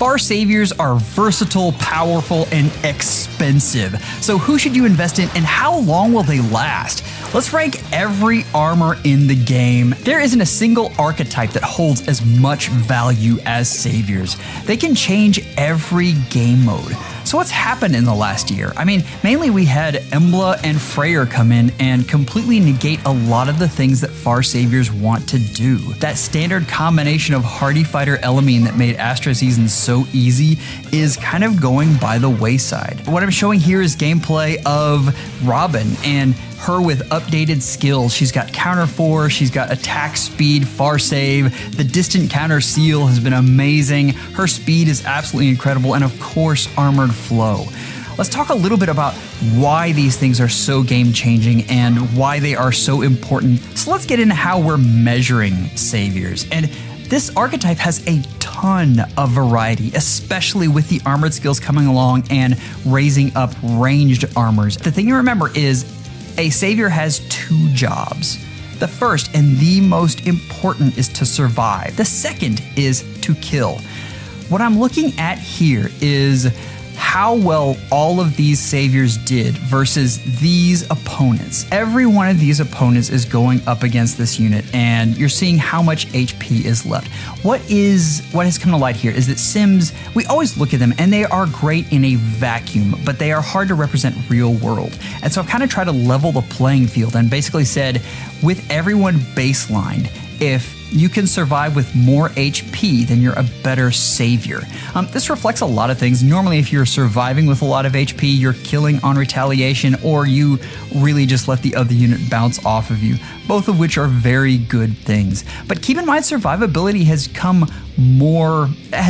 FAR saviors are versatile, powerful, and expensive. So who should you invest in and how long will they last? Let's rank every armor in the game. There isn't a single archetype that holds as much value as saviors. They can change every game mode. So what's happened in the last year? I mean, mainly we had Embla and Freyr come in and completely negate a lot of the things that FAR saviors want to do. That standard combination of hardy fighter Elamine that made Astra seasons so easy is kind of going by the wayside. What I'm showing here is gameplay of Robin and her with updated skills. She's got counter 4, she's got attack speed, far save, the distant counter seal has been amazing, her speed is absolutely incredible, and of course armored flow. Let's talk a little bit about why these things are so game-changing and why they are so important. So let's get into how we're measuring saviors. And this archetype has a ton of variety, especially with the armored skills coming along and raising up ranged armors. The thing to remember is a savior has two jobs. The first and the most important is to survive. The second is to kill. What I'm looking at here is how well all of these saviors did versus these opponents. Every one of these opponents is going up against this unit, and you're seeing how much HP is left. What has come to light here is that Sims, we always look at them and they are great in a vacuum, but they are hard to represent real world. And so I've kind of tried to level the playing field and basically said, with everyone baselined, if you can survive with more HP, then you're a better savior. This reflects a lot of things. Normally, if you're surviving with a lot of HP, you're killing on retaliation, or you really just let the other unit bounce off of you, both of which are very good things. But keep in mind, survivability has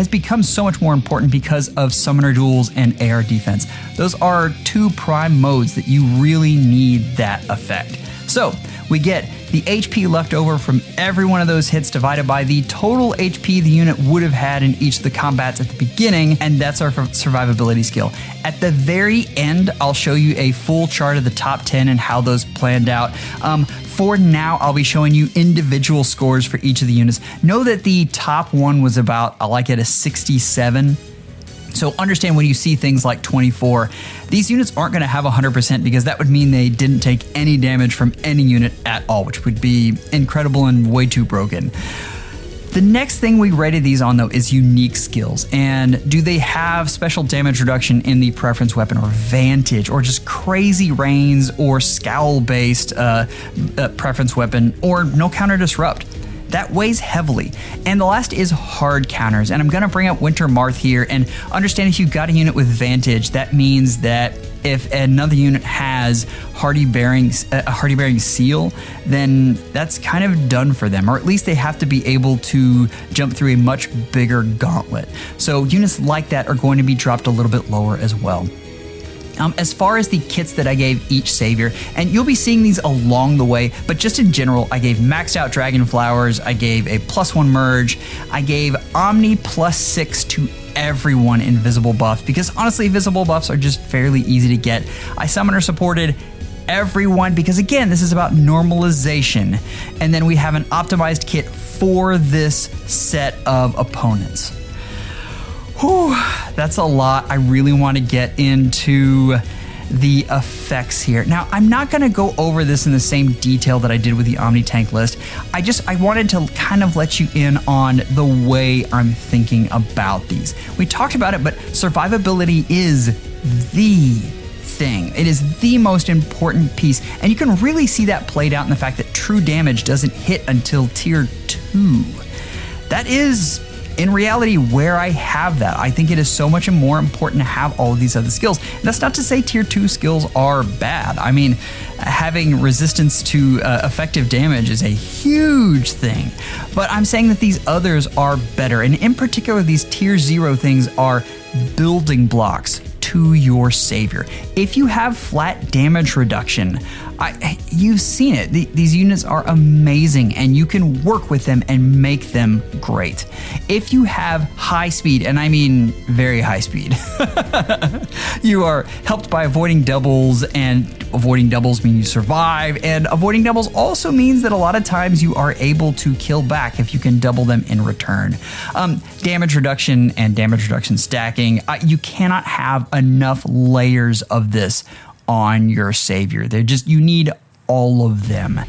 become so much more important because of summoner duels and AR defense. Those are two prime modes that you really need that effect. So we get the HP left over from every one of those hits divided by the total HP the unit would have had in each of the combats at the beginning, and that's our survivability skill. At the very end, I'll show you a full chart of the top 10 and how those planned out. For now, I'll be showing you individual scores for each of the units. Know that the top one was about, I like it, a 67. So understand when you see things like 24, these units aren't going to have 100% because that would mean they didn't take any damage from any unit at all, which would be incredible and way too broken. The next thing we rated these on, though, is unique skills. And do they have special damage reduction in the preference weapon, or vantage, or just crazy rains, or scowl-based preference weapon, or no counter disrupt? That weighs heavily. And the last is hard counters. And I'm going to bring up Winter Marth here, and understand if you've got a unit with Vantage, that means that if another unit has a hardy bearing seal, then that's kind of done for them, or at least they have to be able to jump through a much bigger gauntlet. So units like that are going to be dropped a little bit lower as well. As far as the kits that I gave each savior, and you'll be seeing these along the way, but just in general, I gave maxed out Dragon Flowers, I gave a +1 merge, I gave Omni +6 to everyone in visible buff, because honestly, visible buffs are just fairly easy to get. I summoner supported everyone because, again, this is about normalization. And then we have an optimized kit for this set of opponents. Whew, that's a lot. I really want to get into the effects here. Now, I'm not going to go over this in the same detail that I did with the Omni Tank list. I wanted to kind of let you in on the way I'm thinking about these. We talked about it, but survivability is the thing. It is the most important piece, and you can really see that played out in the fact that true damage doesn't hit until tier 2. That is, in reality, where I have that. I think it is so much more important to have all of these other skills. And that's not to say tier 2 skills are bad. I mean, having resistance to effective damage is a huge thing. But I'm saying that these others are better. And in particular, these tier 0 things are building blocks to your savior. If you have flat damage reduction, you've seen it. These units are amazing, and you can work with them and make them great. If you have high speed, and I mean very high speed, you are helped by avoiding doubles and avoiding doubles mean you survive, and avoiding doubles also means that a lot of times you are able to kill back if you can double them in return. Damage reduction and damage reduction stacking, you cannot have enough layers of this on your savior. You need all of them.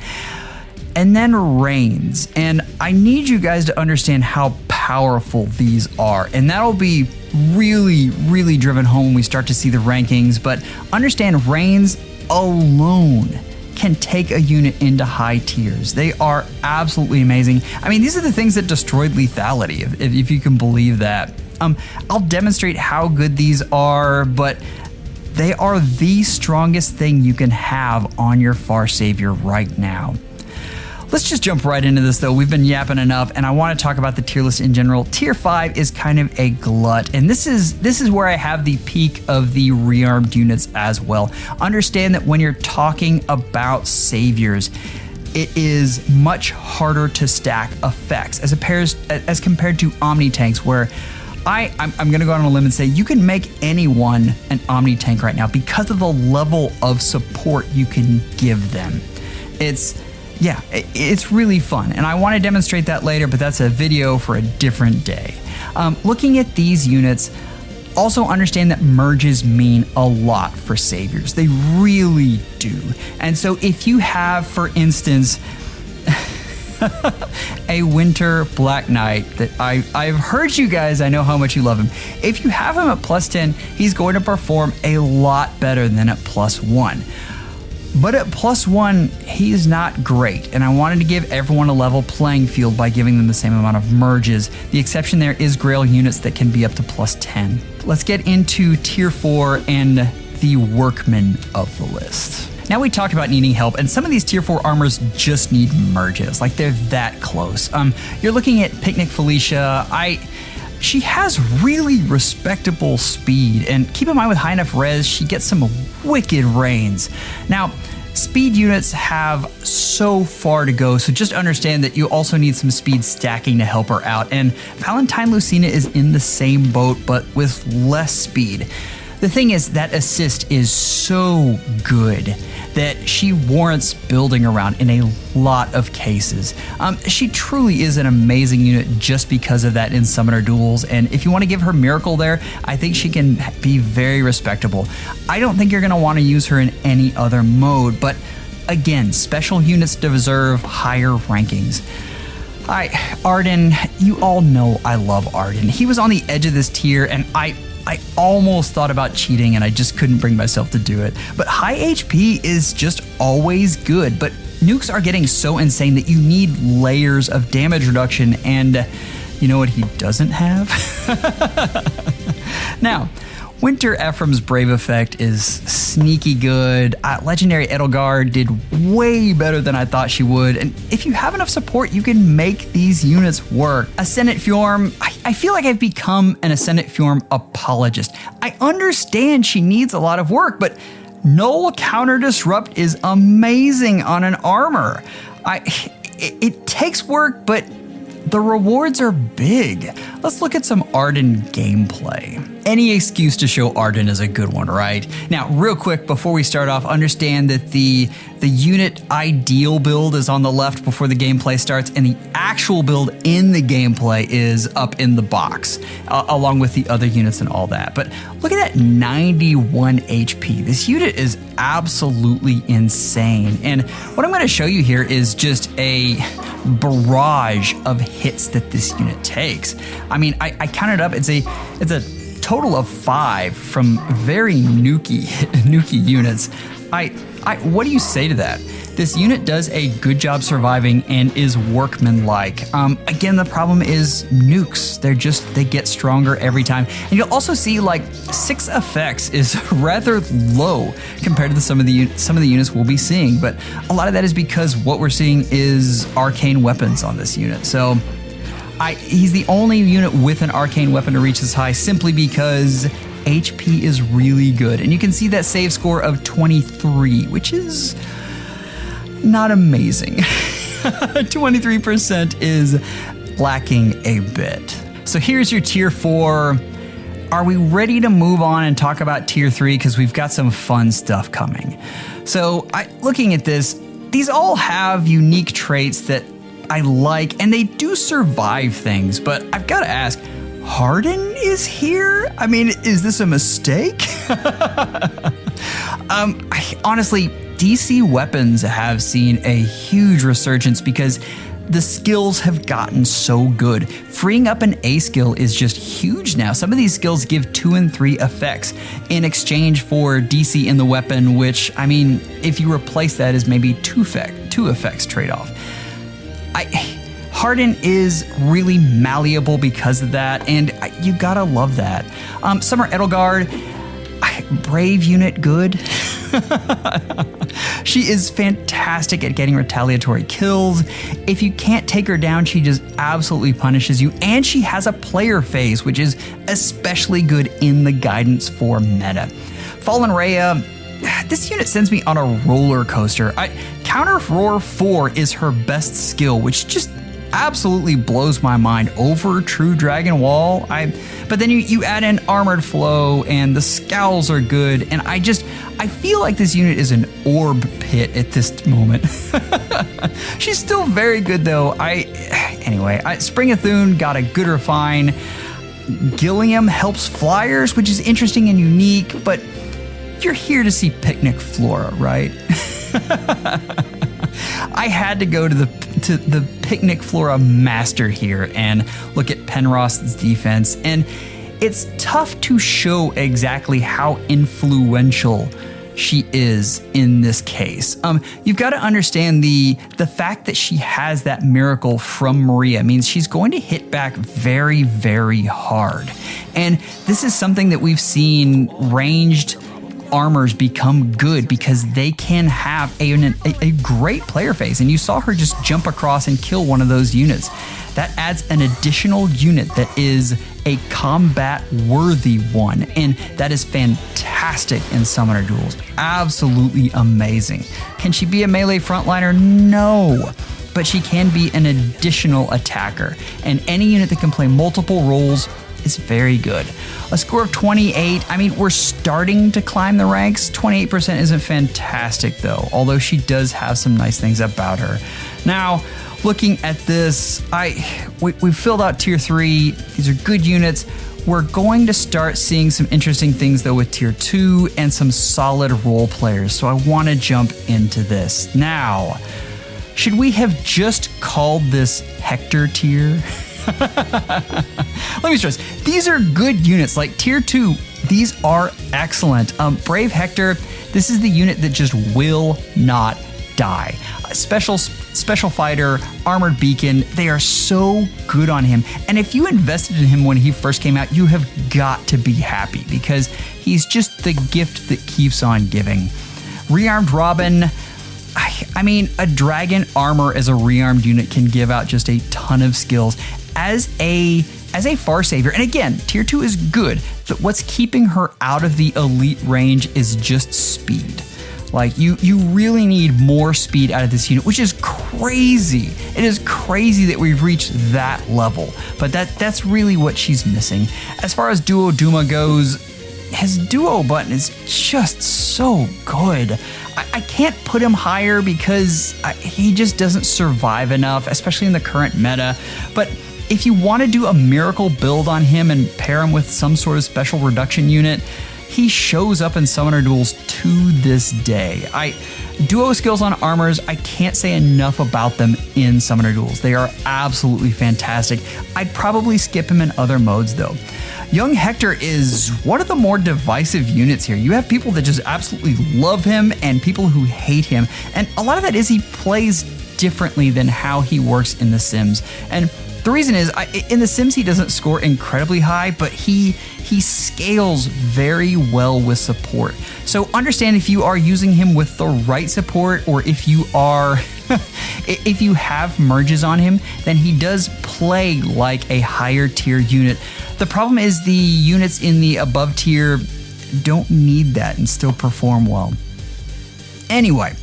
And then reigns, and I need you guys to understand how powerful these are, and that'll be really driven home when we start to see the rankings. But understand, reigns alone can take a unit into high tiers. They are absolutely amazing. I mean, these are the things that destroyed lethality, if you can believe that. I'll demonstrate how good these are, but they are the strongest thing you can have on your Far Savior right now. Let's just jump right into this though. We've been yapping enough, and I want to talk about the tier list in general. Tier 5 is kind of a glut, and this is where I have the peak of the rearmed units as well. Understand that when you're talking about saviors, it is much harder to stack effects as compared to Omni tanks, where I'm going to go on a limb and say you can make anyone an Omni tank right now because of the level of support you can give them. It's really fun, and I want to demonstrate that later, but that's a video for a different day. Looking at these units, also understand that merges mean a lot for saviors. They really do. And so if you have, for instance, a Winter Black Knight that I've heard you guys, I know how much you love him. If you have him at +10, he's going to perform a lot better than at +1. But at +1, he's not great, and I wanted to give everyone a level playing field by giving them the same amount of merges. The exception there is Grail units that can be up to +10. Let's get into Tier 4 and the workmen of the list. Now we talked about needing help, and some of these Tier 4 armors just need merges, like they're that close. You're looking at Picnic Felicia. She has really respectable speed, and keep in mind with high enough res, she gets some wicked reigns. Now, speed units have so far to go, so just understand that you also need some speed stacking to help her out, and Valentine Lucina is in the same boat, but with less speed. The thing is, that assist is so good that she warrants building around in a lot of cases. She truly is an amazing unit just because of that in Summoner Duels, and if you want to give her Miracle there, I think she can be very respectable. I don't think you're going to want to use her in any other mode, but again, special units deserve higher rankings. Arden, you all know I love Arden. He was on the edge of this tier, and I almost thought about cheating, and I just couldn't bring myself to do it. But high HP is just always good, but nukes are getting so insane that you need layers of damage reduction, and you know what he doesn't have? Now, Winter Ephraim's Brave effect is sneaky good. Legendary Edelgard did way better than I thought she would, and if you have enough support, you can make these units work. Ascendant Fjorm, I feel like I've become an Ascendant Fjorm apologist. I understand she needs a lot of work, but Null Counter Disrupt is amazing on an armor. It takes work, but the rewards are big. Let's look at some Arden gameplay. Any excuse to show Arden is a good one, right? Now, real quick, before we start off, understand that the unit ideal build is on the left before the gameplay starts, and the actual build in the gameplay is up in the box, along with the other units and all that. But look at that 91 HP. This unit is absolutely insane. And what I'm going to show you here is just a barrage of hits that this unit takes. I mean, I counted up, it's a total of 5 from very nuky units. What do you say to that? This unit does a good job surviving and is workmanlike. Again, the problem is nukes. They get stronger every time. And you'll also see like 6 effects is rather low compared to some of the units we'll be seeing. But a lot of that is because what we're seeing is arcane weapons on this unit. So he's the only unit with an arcane weapon to reach this high simply because HP is really good. And you can see that save score of 23, which is not amazing. 23% is lacking a bit. So here's your tier 4. are we ready to move on and talk about tier 3? Because we've got some fun stuff coming. So looking at this, these all have unique traits that I like, and they do survive things, but I've got to ask, Hardin is here? I mean, is this a mistake? Honestly, DC weapons have seen a huge resurgence because the skills have gotten so good. Freeing up an A skill is just huge now. Some of these skills give 2 and 3 effects in exchange for DC in the weapon, which, I mean, if you replace that as maybe 2 effects trade-off. Hardin is really malleable because of that, and you gotta love that. Summer Edelgard, brave unit good. She is fantastic at getting retaliatory kills. If you can't take her down, she just absolutely punishes you, and she has a player phase, which is especially good in the Guidance 4 meta. Fallen Rhea, this unit sends me on a roller coaster. Counter Roar 4 is her best skill, which just absolutely blows my mind over True Dragon Wall. But then you add in Armored Flow, and the Scowls are good, and I feel like this unit is an orb pit at this moment. She's still very good though. Spring Athune got a good refine. Gilliam helps flyers, which is interesting and unique, but you're here to see Picnic Flora, right? I had to go to the Picnic Flora master here and look at Penrost's defense, and it's tough to show exactly how influential she is in this case. You've got to understand the fact that she has that miracle from Maria means she's going to hit back very, very hard. And this is something that we've seen ranged armors become good because they can have a great player phase, and you saw her just jump across and kill one of those units. That adds an additional unit that is a combat worthy one, and that is fantastic in summoner duels. Absolutely amazing. Can she be a melee frontliner? No, but she can be an additional attacker, and any unit that can play multiple roles is very good. A score of 28, I mean, we're starting to climb the ranks. 28% isn't fantastic though, although she does have some nice things about her. Now, looking at this, we filled out tier 3. These are good units. We're going to start seeing some interesting things though with tier 2 and some solid role players. So I want to jump into this. Now, should we have just called this Hector tier? Let me stress, these are good units. Like tier 2, these are excellent. Brave Hector, this is the unit that just will not die. Special fighter, armored beacon, they are so good on him. And if you invested in him when he first came out, you have got to be happy because he's just the gift that keeps on giving. Rearmed Robin, I mean, a dragon armor as a rearmed unit can give out just a ton of skills. As a far savior, and again, tier 2 is good, but what's keeping her out of the elite range is just speed. Like, you really need more speed out of this unit, which is crazy. It is crazy that we've reached that level, but that's really what she's missing. As far as Duo Duma goes, his duo button is just so good. I can't put him higher because he just doesn't survive enough, especially in the current meta, but if you want to do a miracle build on him and pair him with some sort of special reduction unit, he shows up in summoner duels to this day. Duo skills on armors, I can't say enough about them in summoner duels. They are absolutely fantastic. I'd probably skip him in other modes though. Young Hector is one of the more divisive units here. You have people that just absolutely love him and people who hate him. And a lot of that is he plays differently than how he works in The Sims. And the reason is, in The Sims he doesn't score incredibly high, but he scales very well with support. So understand if you are using him with the right support, or if you are, if you have merges on him, then he does play like a higher tier unit. The problem is the units in the above tier don't need that and still perform well. Anyway,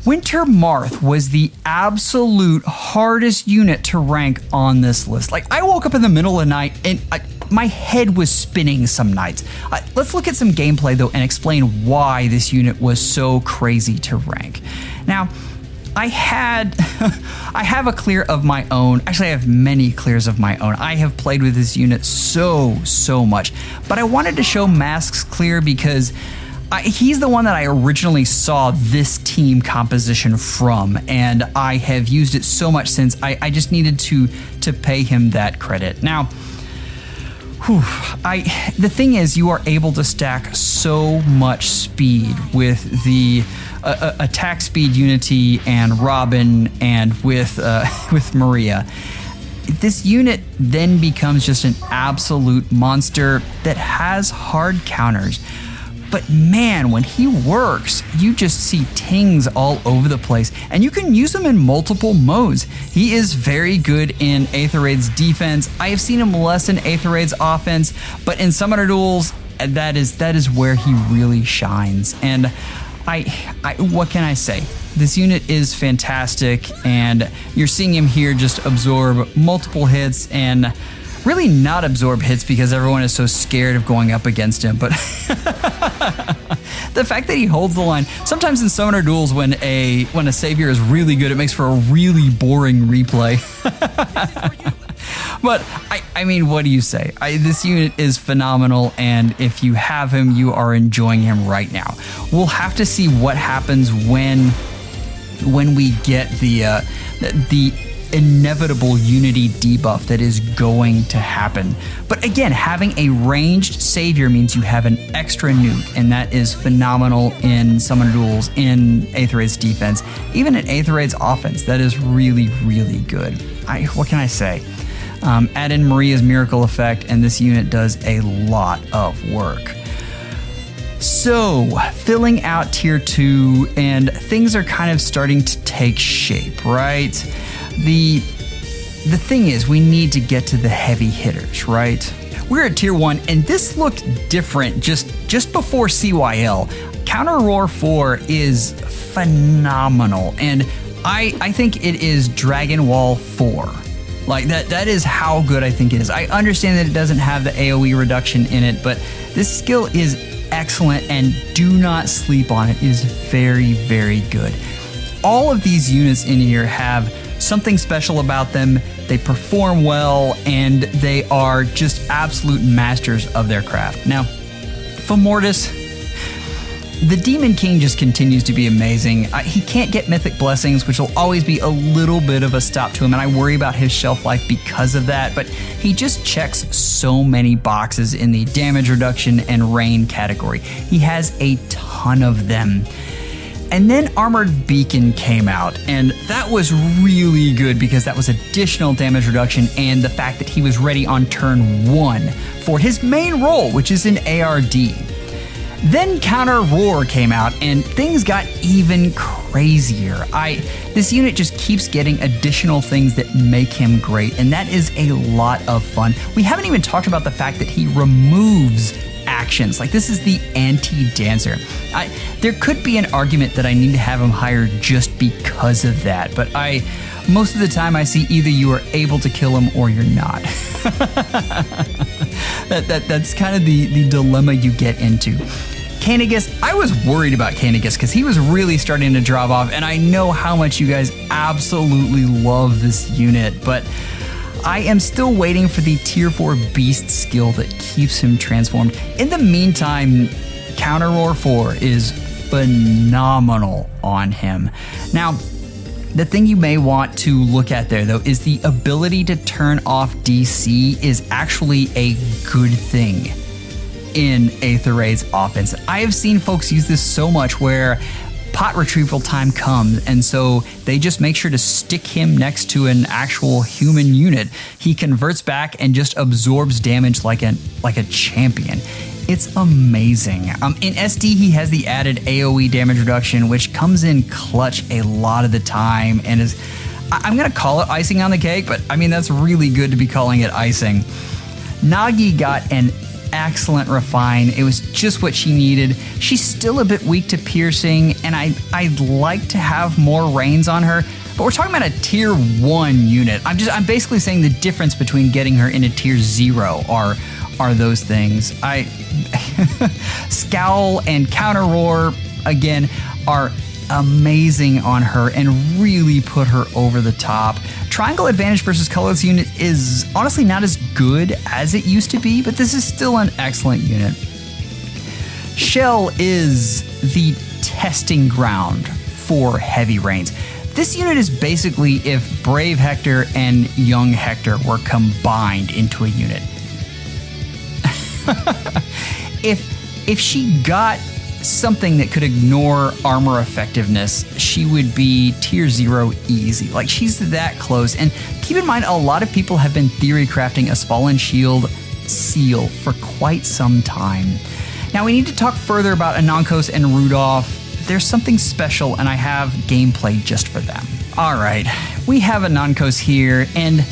Winter Marth was the absolute hardest unit to rank on this list. Like, I woke up in the middle of the night and my head was spinning some nights. Let's look at some gameplay though and explain why this unit was so crazy to rank. Now, I have a clear of my own. Actually, I have many clears of my own. I have played with this unit so much, but I wanted to show Mask's clear because he's the one that I originally saw this team composition from, and I have used it so much since. I just needed to pay him that credit. Now, the thing is, you are able to stack so much speed with the attack speed Unity and Robin and with Maria. This unit then becomes just an absolute monster that has hard counters. But man, when he works, you just see tings all over the place, and you can use him in multiple modes. He is very good in Aether-Raid's defense. I have seen him less in Aether-Raid's offense, but in Summoner Duels, that is where he really shines. And what can I say? This unit is fantastic, and you're seeing him here just absorb multiple hits and really not absorb hits because everyone is so scared of going up against him. But the fact that he holds the line, sometimes in Summoner Duels when a savior is really good, it makes for a really boring replay. But I mean, what do you say? This unit is phenomenal, and if you have him, you are enjoying him right now. We'll have to see what happens when we get the inevitable Unity debuff that is going to happen. But again, having a ranged savior means you have an extra nuke, and that is phenomenal in Summoner Duels, in Aether-Raid's defense, even in Aether-Raid's offense. That is really good. What can I say? Add in Maria's miracle effect, and this unit does a lot of work. So, filling out tier 2, and things are kind of starting to take shape, right? The thing is, we need to get to the heavy hitters, right? We're at tier 1, and this looked different just before CYL. Counter Roar 4 is phenomenal, and I think it is Dragon Wall 4. Like, that is how good I think it is. I understand that it doesn't have the AoE reduction in it, but this skill is excellent, and do not sleep on it. It is very good. All of these units in here have something special about them. They perform well, and they are just absolute masters of their craft. Now, for Mortis, the Demon King just continues to be amazing. He can't get Mythic Blessings, which will always be a little bit of a stop to him, and I worry about his shelf life because of that, but he just checks so many boxes in the damage reduction and rain category. He has a ton of them. And then Armored Beacon came out, and that was really good because that was additional damage reduction and the fact that he was ready on turn 1 for his main role, which is an ARD. Then Counter Roar came out, and things got even crazier. This unit just keeps getting additional things that make him great, and that is a lot of fun. We haven't even talked about the fact that he removes actions. Like, this is the anti-dancer. There could be an argument that I need to have him higher just because of that, but most of the time I see either you are able to kill him or you're not. That's kind of the dilemma you get into. Kanagus, I was worried about Kanagus because he was really starting to drop off, and I know how much you guys absolutely love this unit, but I am still waiting for the tier 4 beast skill that keeps him transformed. In the meantime, Counter Roar 4 is phenomenal on him. Now, the thing you may want to look at there, though, is the ability to turn off DC is actually a good thing in Aether-Raid's offense. I have seen folks use this so much where pot retrieval time comes, and so they just make sure to stick him next to an actual human unit. He converts back and just absorbs damage like a champion. It's amazing. In SD, he has the added AoE damage reduction, which comes in clutch a lot of the time, and is, I'm gonna call it icing on the cake, but I mean, that's really good to be calling it icing. Nagi got an excellent refine. It was just what she needed. She's still a bit weak to piercing, and I'd like to have more reins on her, but we're talking about a tier 1 unit. I'm basically saying the difference between getting her in a tier 0 are are those things. Scowl and Counter Roar, again, are amazing on her and really put her over the top. Triangle Advantage versus Colorless unit is honestly not as good as it used to be, but this is still an excellent unit. Shell is the testing ground for Heavy Rains. This unit is basically if Brave Hector and Young Hector were combined into a unit. If she got something that could ignore armor effectiveness, she would be tier 0 easy. Like, she's that close. And keep in mind, a lot of people have been theory crafting a Fallen Shield seal for quite some time. Now we need to talk further about Anonkos and Rudolph. There's something special, and I have gameplay just for them. All right, we have Anonkos here, and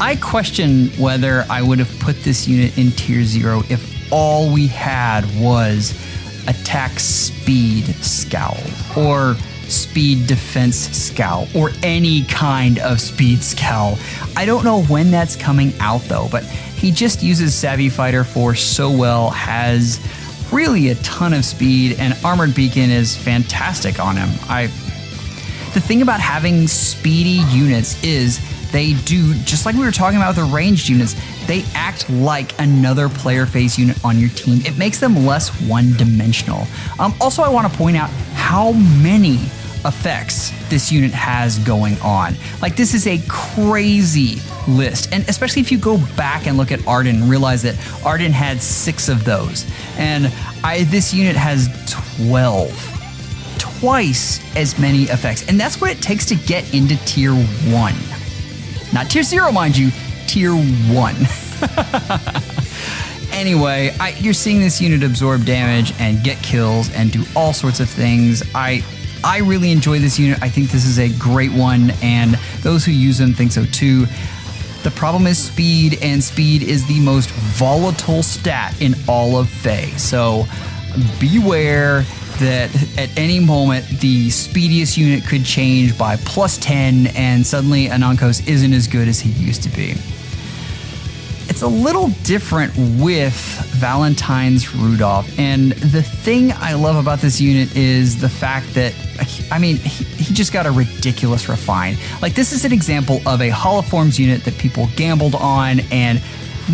I question whether I would have put this unit in tier 0 if all we had was attack speed scowl, or speed defense scowl, or any kind of speed scowl. I don't know when that's coming out though, but he just uses Savvy Fighter Force so well, has really a ton of speed, and Armored Beacon is fantastic on him. The thing about having speedy units is they do, just like we were talking about with the ranged units, they act like another player phase unit on your team. It makes them less one-dimensional. Also, I want to point out how many effects this unit has going on. Like, this is a crazy list, and especially if you go back and look at Arden and realize that Arden had 6 of those, and this unit has 12. Twice as many effects, and that's what it takes to get into tier 1. Not tier 0, mind you, tier 1. Anyway, you're seeing this unit absorb damage and get kills and do all sorts of things. I really enjoy this unit. I think this is a great one, and those who use them think so too. The problem is speed, and speed is the most volatile stat in all of FE. So beware that at any moment the speediest unit could change by +10, and suddenly Anonkos isn't as good as he used to be. It's a little different with Valentine's Rudolph, and the thing I love about this unit is the fact that, I mean, he just got a ridiculous refine. Like, this is an example of a Holoforms unit that people gambled on and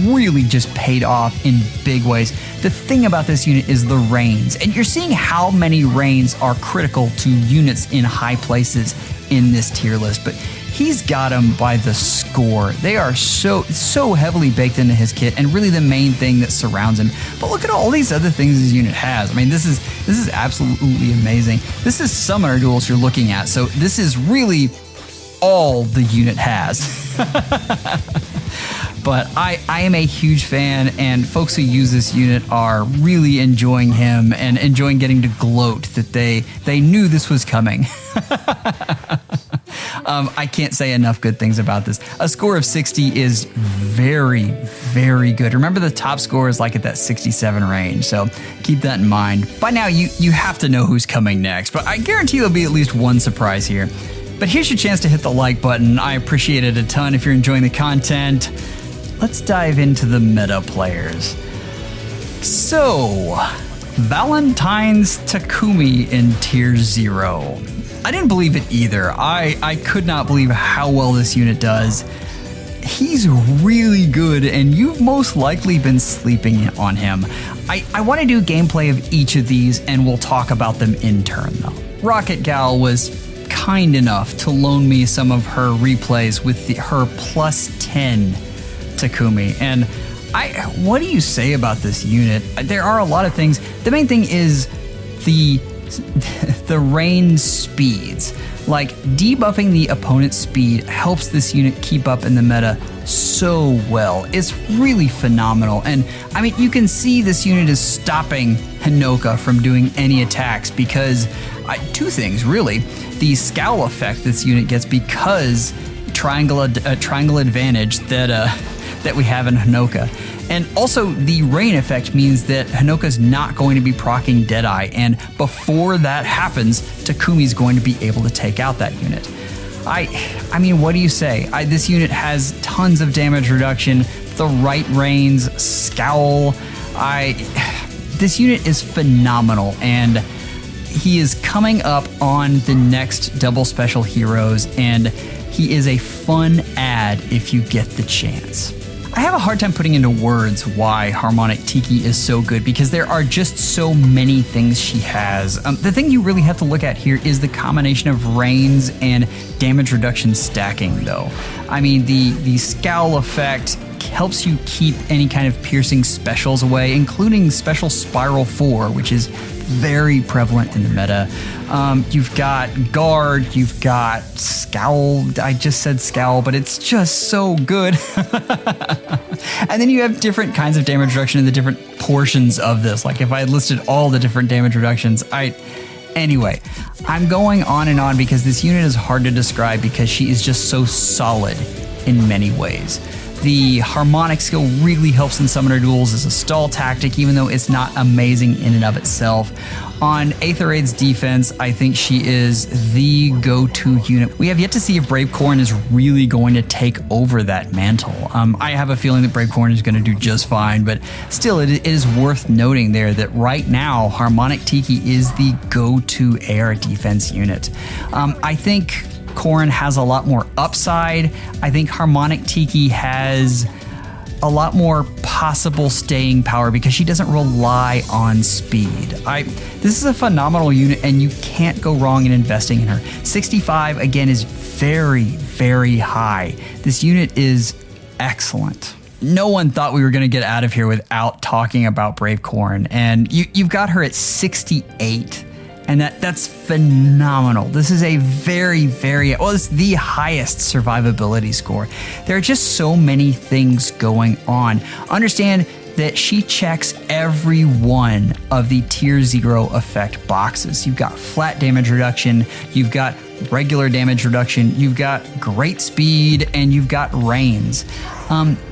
really just paid off in big ways. The thing about this unit is the reigns, and you're seeing how many reigns are critical to units in high places in this tier list, but he's got them by the score. They are so heavily baked into his kit, and really the main thing that surrounds him. But look at all these other things this unit has. I mean, this is absolutely amazing. This is Summoner Duels you're looking at, so this is really all the unit has. But I am a huge fan, and folks who use this unit are really enjoying him and enjoying getting to gloat that they knew this was coming. I can't say enough good things about this. A score of 60 is very, very good. Remember, the top score is like at that 67 range, so keep that in mind. By now, you have to know who's coming next, but I guarantee there'll be at least one surprise here. But here's your chance to hit the like button. I appreciate it a ton if you're enjoying the content. Let's dive into the meta players. So, Valentine's Takumi in tier 0. I didn't believe it either. I could not believe how well this unit does. He's really good, and you've most likely been sleeping on him. I want to do gameplay of each of these, and we'll talk about them in turn though. Rocket Gal was kind enough to loan me some of her replays with her +10 Takumi, and what do you say about this unit? There are a lot of things. The main thing is the rain speeds. Like, debuffing the opponent's speed helps this unit keep up in the meta so well. It's really phenomenal, and I mean, you can see this unit is stopping Hinoka from doing any attacks because two things really: the scowl effect this unit gets because triangle advantage that we have in Hinoka. And also, the rain effect means that Hinoka's not going to be proccing Deadeye, and before that happens, Takumi's going to be able to take out that unit. I mean, what do you say? This unit has tons of damage reduction. the right reins, scowl. This unit is phenomenal, and he is coming up on the next Double Special Heroes, and he is a fun add if you get the chance. I have a hard time putting into words why Harmonic Tiki is so good because there are just so many things she has. The thing you really have to look at here is the combination of reins and damage reduction stacking though. I mean, the scowl effect helps you keep any kind of piercing specials away, including Special Spiral 4, which is very prevalent in the meta. You've got Guard, you've got Scowl. I just said Scowl, but it's just so good. And then you have different kinds of damage reduction in the different portions of this. Like if I had listed all the different damage reductions, Anyway, I'm going on and on because this unit is hard to describe because she is just so solid in many ways. The harmonic skill really helps in summoner duels as a stall tactic, even though it's not amazing in and of itself. On Aether Raid's defense, I think she is the go-to unit. We have yet to see if Brave Corn is really going to take over that mantle. I have a feeling that Brave Corn is going to do just fine, but still, it is worth noting there that right now, Harmonic Tiki is the go-to air defense unit. I think Corrin has a lot more upside. I think Harmonic Tiki has a lot more possible staying power because she doesn't rely on speed. This is a phenomenal unit and you can't go wrong in investing in her. 65 again is very, very high. This unit is excellent. No one thought we were going to get out of here without talking about Brave Corrin, and you've got her at 68. And that's phenomenal. This is a very, very, well, it's the highest survivability score. There are just so many things going on. Understand that she checks every one of the tier 0 effect boxes. You've got flat damage reduction, you've got regular damage reduction, you've got great speed, and you've got reins.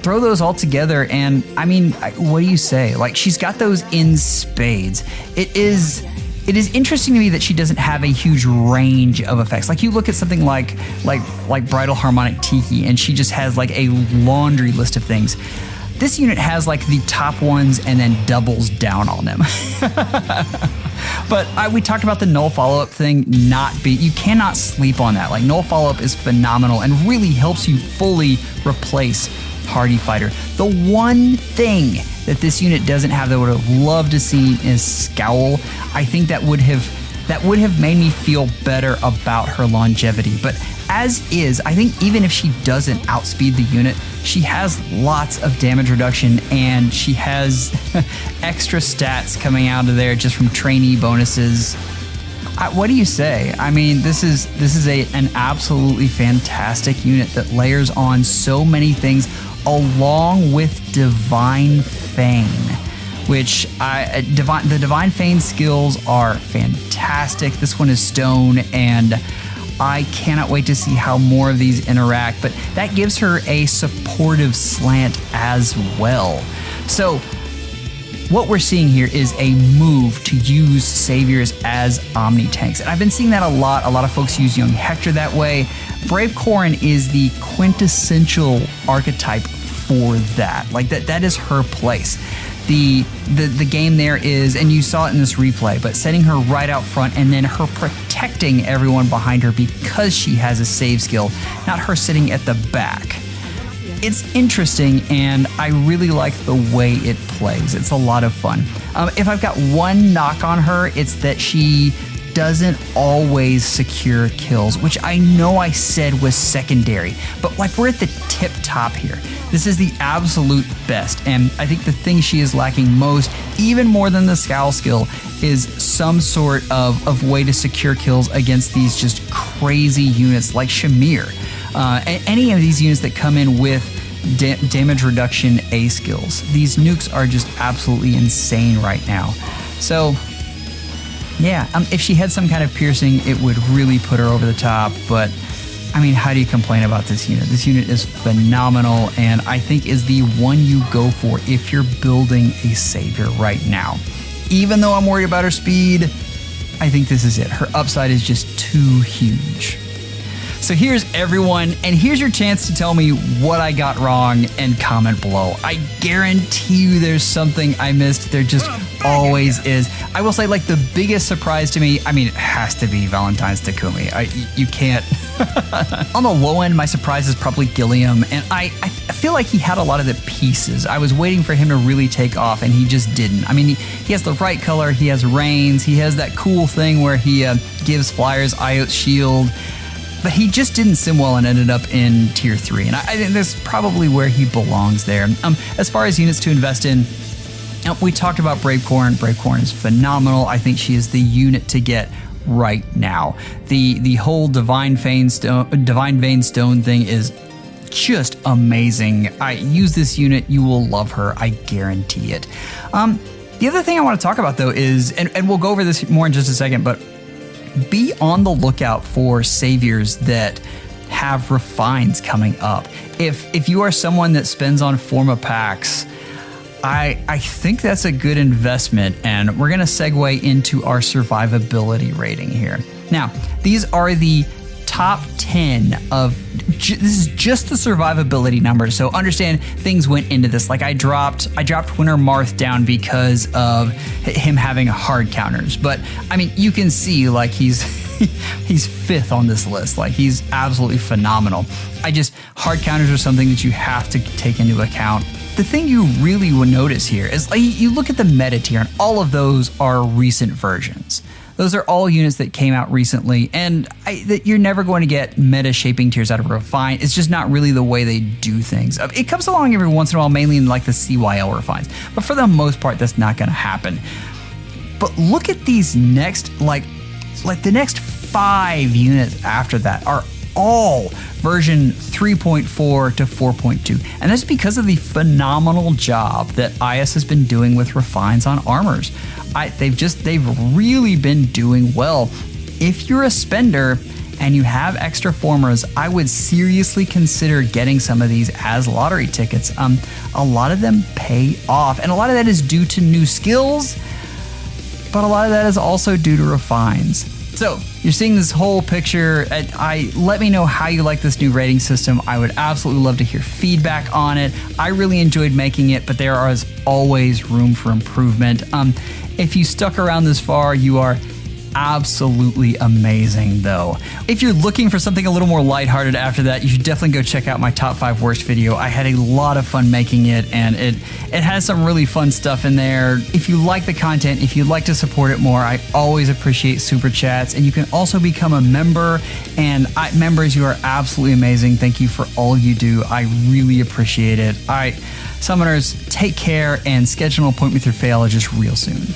Throw those all together and, I mean, what do you say? Like, she's got those in spades. It is interesting to me that she doesn't have a huge range of effects. Like you look at something like Bridal Harmonic Tiki, and she just has like a laundry list of things. This unit has like the top ones and then doubles down on them. But we talked about the null follow-up thing. You cannot sleep on that. Like null follow-up is phenomenal and really helps you fully replace Hardy Fighter. The one thing that this unit doesn't have that I would have loved to see is Scowl. I think that would have made me feel better about her longevity. But as is, I think even if she doesn't outspeed the unit, she has lots of damage reduction and she has extra stats coming out of there just from trainee bonuses. What do you say? I mean, this is an absolutely fantastic unit that layers on so many things along with Divine Feign, which the Divine Feign skills are fantastic. This one is stone, and I cannot wait to see how more of these interact, but that gives her a supportive slant as well. So what we're seeing here is a move to use saviors as omni tanks, and I've been seeing that a lot. A lot of folks use Young Hector that way. Brave Corrin is the quintessential archetype for that. Like that is her place. The game there is, and you saw it in this replay, but setting her right out front and then her protecting everyone behind her because she has a save skill, not her sitting at the back. It's interesting, and I really like the way it plays. It's a lot of fun. If I've got one knock on her, it's that she doesn't always secure kills, which I know I said was secondary, but like we're at the tip top here. This is the absolute best, and I think the thing she is lacking most, even more than the scowl skill, is some sort of way to secure kills against these just crazy units like Shamir. Any of these units that come in with damage reduction A skills. These nukes are just absolutely insane right now. So yeah, if she had some kind of piercing, it would really put her over the top, but I mean, how do you complain about this unit? This unit is phenomenal, and I think is the one you go for if you're building a savior right now. Even though I'm worried about her speed, I think this is it. Her upside is just too huge. So here's everyone, and here's your chance to tell me what I got wrong and comment below. I guarantee you there's something I missed. There just always is. I will say, like, the biggest surprise to me, I mean, it has to be Valentine's Takumi. You can't. On the low end, my surprise is probably Gilliam, and I feel like he had a lot of the pieces. I was waiting for him to really take off, and he just didn't. I mean, he has the right color, he has reins, he has that cool thing where he gives flyers Iote's shield, but he just didn't sim well and ended up in tier 3, and I think that's probably where he belongs there. As far as units to invest in, we talked about Bravecorn. Bravecorn is phenomenal. I think she is the unit to get right now. The whole Divine Vein Stone thing is just amazing. I use this unit, you will love her, I guarantee it. The other thing I want to talk about though is, and we'll go over this more in just a second, but be on the lookout for saviors that have refines coming up. If you are someone that spends on Forma packs, I think that's a good investment, and we're going to segue into our survivability rating here. Now, these are the top 10 of, this is just the survivability numbers, so understand things went into this. Like I dropped Winter Marth down because of him having hard counters, but I mean, you can see like he's 5th on this list. Like he's absolutely phenomenal. Hard counters are something that you have to take into account. The thing you really will notice here is like, you look at the meta tier, and all of those are recent versions. Those are all units that came out recently, and that you're never going to get meta shaping tiers out of Refine. It's just not really the way they do things. It comes along every once in a while, mainly in like the CYL refines, but for the most part, that's not going to happen. But look at these next, like the next 5 units after that are all version 3.4 to 4.2, and that's because of the phenomenal job that IS has been doing with refines on armors. They've really been doing well. If you're a spender and you have extra formulas, I would seriously consider getting some of these as lottery tickets. A lot of them pay off, and a lot of that is due to new skills, but a lot of that is also due to refines. So you're seeing this whole picture. Let me know how you like this new rating system. I would absolutely love to hear feedback on it. I really enjoyed making it, but there is always room for improvement. If you stuck around this far, you are absolutely amazing though. If you're looking for something a little more lighthearted after that, you should definitely go check out my top 5 worst video. I had a lot of fun making it, and it has some really fun stuff in there. If you like the content, if you'd like to support it more, I always appreciate super chats, and you can also become a member, and members, you are absolutely amazing. Thank you for all you do. I really appreciate it. All right, Summoners, take care and schedule an appointment with your FEHologist real soon.